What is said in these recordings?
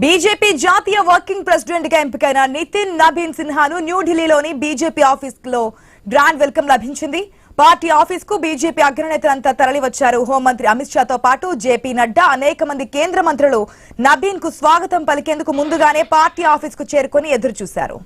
BJP జాతీయ working president గా ఎంపికైన నితిన్ నబీన్ సిన్హాను న్యూఢిల్లీలోని బీజేపీ ఆఫీస్ లో గ్రాండ్ వెల్కమ్ లభించింది. పార్టీ ఆఫీస్ కు బీజేపీ అగ్రనేతలంతా తరలివచ్చారు. హోంమంత్రి అమిత్ షాతో పాటు జేపీ నడ్డా, అనేక మంది కేంద్ర మంత్రులు నబీన్ కు స్వాగతం పలికేందుకు ముందుగానే పార్టీ ఆఫీస్ కు చేరుకుని ఎదురుచూశారు.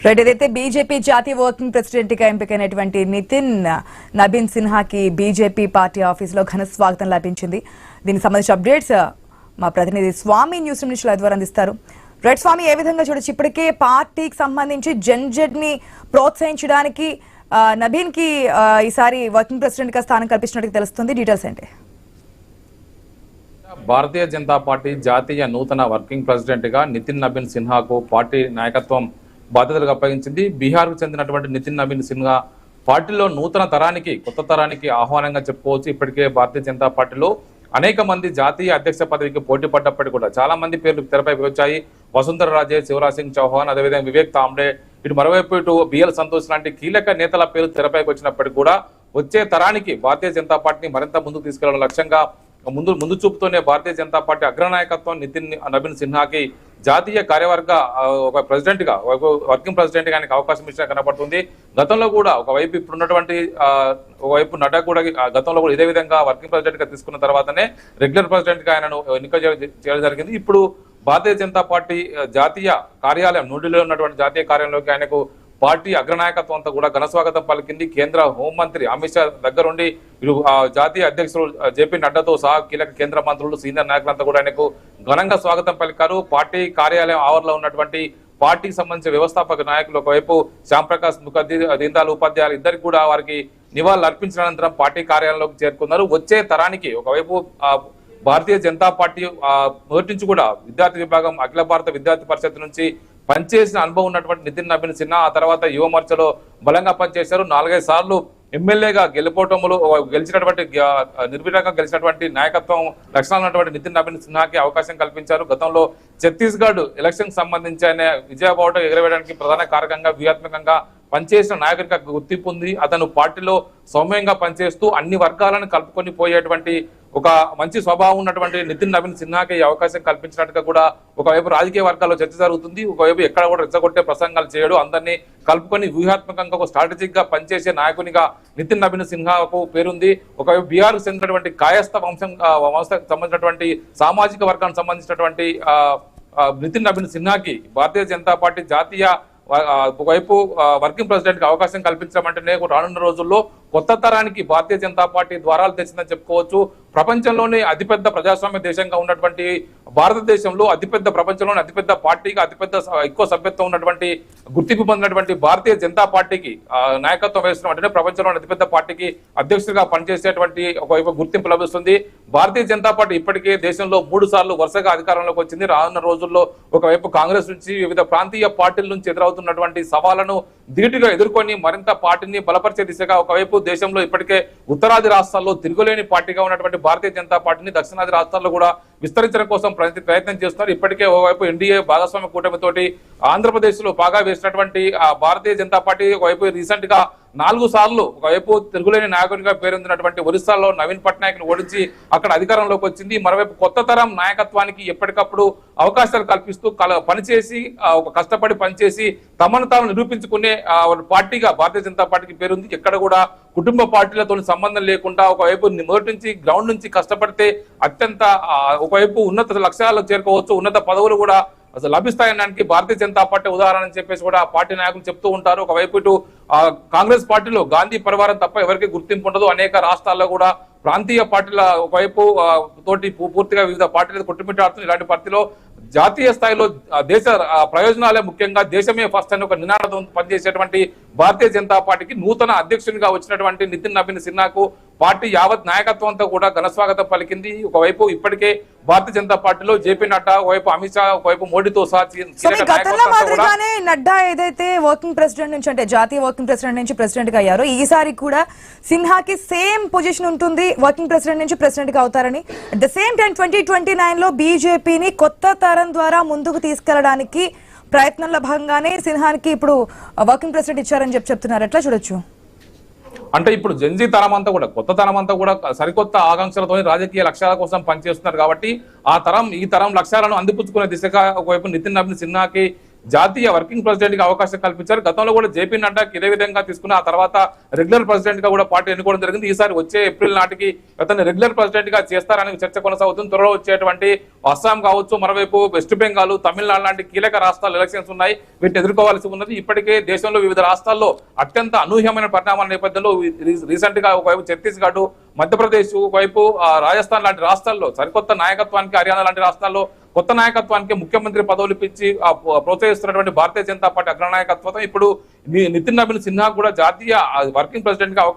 ఏదైతే బీజేపీ జాతీయ వర్కింగ్ ప్రెసిడెంట్ గా ఎంపికైనటువంటి నితిన్ నబీన్ సిన్హాకి బీజేపీ పార్టీ ఆఫీస్ లో ఘన స్వాగతం లభించింది. దీనికి సంబంధించిన అప్డేట్స్ మా ప్రతినిధి స్వామి న్యూస్ నుంచి లైవ్ ద్వారా అందిస్తారు. రెడ్ స్వామి, ఏ విధంగా చూడొచ్చు? ఇప్పటికే పార్టీకి సంబంధించి జెడ్ ని ప్రోత్సహించడానికి నబీన్ కి ఈసారి వర్కింగ్ ప్రెసిడెంట్ గా స్థానం కల్పించినట్టు తెలుస్తుంది. డీటెయిల్స్ ఏంటి? భారతీయ జనతా పార్టీ జాతీయ నూతన వర్కింగ్ ప్రెసిడెంట్ గా నితిన్ నబీన్ సిన్హాకు పార్టీ నాయకత్వం బాధ్యతలకు అప్పగించింది. బీహార్కు చెందినటువంటి నితిన్ నబీన్ సిన్హా పార్టీలో నూతన తరానికి, కొత్త తరానికి ఆహ్వానంగా చెప్పుకోవచ్చు. ఇప్పటికే భారతీయ జనతా పార్టీలో అనేక మంది జాతీయ అధ్యక్ష పదవికి పోటీ పడ్డప్పటికీ కూడా చాలా మంది పేర్లు తెరపైకి వచ్చాయి. వసుంధర రాజే, శివరాజ్ సింగ్ చౌహాన్, అదేవిధంగా వివేక్ తాంబడే, ఇటు మరోవైపు ఇటు బిఎల్ సంతోష్ లాంటి కీలక నేతల పేర్లు తెరపైకి వచ్చినప్పటికీ కూడా వచ్చే తరానికి భారతీయ జనతా పార్టీని మరింత ముందుకు తీసుకెళ్లడం లక్ష్యంగా ముందు చూపుతోనే భారతీయ జనతా పార్టీ అగ్రనాయకత్వం నితిన్ నబీన్ సిన్హాకి జాతీయ కార్యవర్గ ఒక ప్రెసిడెంట్ గా, వర్కింగ్ ప్రెసిడెంట్ గా ఆయనకు అవకాశం ఇచ్చిన కనపడుతుంది. గతంలో కూడా ఒకవైపు ఇప్పుడున్నటువంటి ఒకవైపు నడ్డా కూడా గతంలో కూడా ఇదే విధంగా వర్కింగ్ ప్రెసిడెంట్ గా తీసుకున్న తర్వాతనే రెగ్యులర్ ప్రెసిడెంట్ గా ఆయనను ఎన్నిక చేయడం జరిగింది. ఇప్పుడు భారతీయ జనతా పార్టీ జాతీయ కార్యాలయం, న్యూఢిల్లీలో ఉన్నటువంటి జాతీయ కార్యాలయంలోకి ఆయనకు పార్టీ అగ్రనాయకత్వం అంతా కూడా ఘనస్వాగతం పలికింది. కేంద్ర హోంమంత్రి అమిత్ షా దగ్గరుండి జాతీయ అధ్యక్షులు జేపీ నడ్డాతో సహా కీలక కేంద్ర మంత్రులు, సీనియర్ నాయకులంతా కూడా ఆయనకు ఘనంగా స్వాగతం పలికారు. పార్టీ కార్యాలయం ఆవరణలో ఉన్నటువంటి పార్టీకి సంబంధించిన వ్యవస్థాపక నాయకులు ఒకవైపు శ్యాంప్రకాష్ ముఖర్జీ, దీన్ దయాళ్ ఉపాధ్యాయులు ఇద్దరికి కూడా వారికి నివాళులు అర్పించిన అనంతరం పార్టీ కార్యాలయంలోకి చేరుకున్నారు. వచ్చే తరానికి ఒకవైపు భారతీయ జనతా పార్టీ మొదటి నుంచి కూడా విద్యార్థి విభాగం, అఖిల భారత విద్యార్థి పరిషత్ నుంచి పనిచేసిన అనుభవం ఉన్నటువంటి నితిన్ నబీన్ సిన్హా ఆ తర్వాత యువ మోర్చాలో బలంగా పనిచేశారు. 4-5 సార్లు ఎమ్మెల్యేగా గెలిచినటువంటి నిర్విఘ్నంగా గెలిచినటువంటి నాయకత్వం లక్షణాలు ఉన్నటువంటి నితిన్ నబీన్ సిన్హాకి అవకాశం కల్పించారు. గతంలో ఛత్తీస్గఢ్ ఎలక్షన్ సంబంధించి ఆయన విజయబావుట ఎగరవేయడానికి ప్రధాన కారకంగా, వ్యూహాత్మకంగా పనిచేసిన నాయకుడిగా గుర్తింపు ఉంది. అతను పార్టీలో సౌమ్యంగా పనిచేస్తూ అన్ని వర్గాలను కలుపుకొని పోయేటువంటి ఒక మంచి స్వభావం ఉన్నటువంటి నితిన్ నబీన్ సిన్హాకి అవకాశం కల్పించినట్టుగా కూడా ఒకవైపు రాజకీయ వర్గాల్లో చర్చ జరుగుతుంది. ఒకవైపు ఎక్కడ కూడా రెచ్చగొట్టే ప్రసంగాలు చేయడు, అందరినీ కలుపుకొని వ్యూహాత్మకంగా ఒక స్ట్రాటజిక్ గా పనిచేసే నాయకునిగా నితిన్ నబీన్ సిన్హాకు పేరుంది. ఒకవైపు బీహార్కు చెందినటువంటి కాయస్థ వంశానికి సంబంధించినటువంటి సామాజిక వర్గానికి సంబంధించినటువంటి నితిన్ నబీన్ సిన్హాకి భారతీయ జనతా పార్టీ జాతీయ ఒకవైపు వర్కింగ్ ప్రెసిడెంట్ కి అవకాశం కల్పించడం అంటేనే రానున్న రోజుల్లో కొత్త తరానికి భారతీయ జనతా పార్టీ ద్వారాలు తెచ్చిందని చెప్పుకోవచ్చు. ప్రపంచంలోనే అతిపెద్ద ప్రజాస్వామ్య దేశంగా ఉన్నటువంటి భారతదేశంలో ప్రపంచంలోనే అతిపెద్ద పార్టీగా, ఎక్కువ సభ్యత్వం ఉన్నటువంటి గుర్తింపు పొందినటువంటి భారతీయ జనతా పార్టీకి నాయకత్వం వహిస్తున్నాం అంటేనే ప్రపంచంలోని అతిపెద్ద పార్టీకి అధ్యక్షుడిగా పనిచేసేటువంటి ఒకవైపు గుర్తింపు లభిస్తుంది. భారతీయ జనతా పార్టీ ఇప్పటికే దేశంలో 3 సార్లు వరుసగా అధికారంలోకి వచ్చింది. రానున్న రోజుల్లో ఒకవైపు కాంగ్రెస్ నుంచి వివిధ ప్రాంతీయ పార్టీల నుంచి ఎదురవుతున్నటువంటి సవాళ్లను ధీటుగా ఎదుర్కొని మరింత పార్టీని బలపరిచే దిశగా ఒకవైపు దేశంలో ఇప్పటికే ఉత్తరాది రాష్ట్రాల్లో తిరుగులేని పార్టీగా ఉన్నటువంటి భారతీయ జనతా పార్టీని దక్షిణాది రాష్ట్రాల్లో కూడా విస్తరించడం కోసం ప్రయత్నం చేస్తున్నారు. ఇప్పటికే ఒకవైపు ఎన్డీఏ భాగస్వామ్య కూటమితోటి ఆంధ్రప్రదేశ్ లో బాగా వేసినటువంటి భారతీయ జనతా పార్టీ ఒకవైపు రీసెంట్ గా 4 సార్లు ఒకవైపు తిరుగులేని నాయకునిగా పేరొందినటువంటి ఒరిస్సాలో నవీన్ పట్నాయక్ ను ఓడించి అక్కడ అధికారంలోకి వచ్చింది. మరోవైపు కొత్త తరం నాయకత్వానికి ఎప్పటికప్పుడు అవకాశాలు కల్పిస్తూ పనిచేసి కష్టపడి పనిచేసి తమను తాను నిరూపించుకునే పార్టీగా భారతీయ జనతా పార్టీకి పేరుంది. ఎక్కడ కూడా కుటుంబ పార్టీలతో సంబంధం లేకుండా ఒకవైపు మొదటి నుంచి గ్రౌండ్ నుంచి కష్టపడితే అత్యంత ఒకవైపు ఉన్నత లక్ష్యాలకు చేరుకోవచ్చు, ఉన్నత పదవులు కూడా అసలు లభిస్తాయనడానికి భారతీయ జనతా పార్టీ ఉదాహరణ అని చెప్పేసి కూడా పార్టీ నాయకులు చెప్తూ ఉంటారు. ఒకవైపు ఇటు కాంగ్రెస్ పార్టీలో గాంధీ పరివారం తప్ప ఎవరికి గుర్తింపు ఉండదు. అనేక రాష్ట్రాల్లో కూడా ప్రాంతీయ పార్టీల ఒకవైపు తోటి పూర్తిగా వివిధ పార్టీలు కొట్టుమిట్టాడుతుంది. ఇలాంటి పార్టీలో జాతీయ స్థాయిలో దేశ ప్రయోజనాలే ముఖ్యంగా దేశమే ఫస్ట్ అని ఒక నినాదంతో పనిచేసేటువంటి భారతీయ జనతా పార్టీకి నూతన అధ్యక్షునిగా వచ్చినటువంటి నితిన్ నబీన్ సిన్హాకు పార్టీ యావత్ నాయకత్వంతో కూడా ఘనస్వాగతం పలికింది. ఒకవైపు ఇప్పటికే భారతీయ జనతా పార్టీలో జేపీ నడ్డా, ఒకవైపు అమిత్ షా, ఒకవైపు మోడీతో సహా గతంలో మాదిరిగానే నడ్డా ఏదైతే వర్కింగ్ ప్రెసిడెంట్ నుంచి అంటే జాతీయ వర్కింగ్ ప్రెసిడెంట్ నుంచి ప్రెసిడెంట్ గా అయ్యారో ఈసారి కూడా సిన్హాకి సేమ్ పొజిషన్ ఉంటుంది, వర్కింగ్ ప్రెసిడెంట్ నుంచి ప్రెసిడెంట్ గా అవుతారని. అట్ ద సేమ్ టైం 2029 లో బీజేపీని కొత్త తరం ద్వారా ముందుకు తీసుకెళ్లడానికి ప్రయత్నంలో భాగంగానే సిన్హాకి ఇప్పుడు వర్కింగ్ ప్రెసిడెంట్ ఇచ్చారని చెప్తున్నారు. ఎట్లా చూడొచ్చు? అంటే ఇప్పుడు జెన్జీ తరం అంతా కూడా కొత్త తరం అంతా కూడా సరికొత్త ఆకాంక్షలతో రాజకీయ లక్ష్యాల కోసం పనిచేస్తున్నారు కాబట్టి ఆ తరం ఈ తరం లక్ష్యాలను అందిపుచ్చుకునే దిశగా ఒకవైపు నితిన్ నబీన్ సిన్హాకి జాతీయ వర్కింగ్ ప్రెసిడెంట్ గా అవకాశం కల్పించారు. గతంలో కూడా జేపీ నడ్డాకి ఇదే విధంగా తీసుకున్న ఆ తర్వాత రెగ్యులర్ ప్రెసిడెంట్ గా కూడా పార్టీ ఎన్నుకోవడం జరిగింది. ఈసారి వచ్చే ఏప్రిల్ నాటికి అతన్ని రెగ్యులర్ ప్రెసిడెంట్ గా చేస్తారని చర్చ కొనసాగుతుంది. త్వరలో వచ్చేటువంటి అస్సాం కావచ్చు, మరోవైపు వెస్ట్ బెంగాల్, తమిళనాడు లాంటి కీలక రాష్ట్రాలు ఎలక్షన్స్ ఉన్నాయి. వీటిని ఎదుర్కోవాల్సి ఉన్నది. ఇప్పటికే దేశంలో వివిధ రాష్ట్రాల్లో అత్యంత అనూహ్యమైన పరిణామాల నేపథ్యంలో రీసెంట్ గా ఒకవైపు ఛత్తీస్గఢ్, మధ్యప్రదేశ్, ఒకవైపు రాజస్థాన్ లాంటి రాష్ట్రాల్లో సరికొత్త నాయకత్వానికి, హర్యానా లాంటి రాష్ట్రాల్లో కొత్త నాయకత్వానికి ముఖ్యమంత్రి పదవులు ఇప్పించి ప్రోత్సహిస్తున్నటువంటి భారతీయ జనతా పార్టీ అగ్రనాయకత్వం ఇప్పుడు నితిన్ నబీన్ సిన్హా కూడా జాతీయ వర్కింగ్ ప్రెసిడెంట్ గా అవకాశం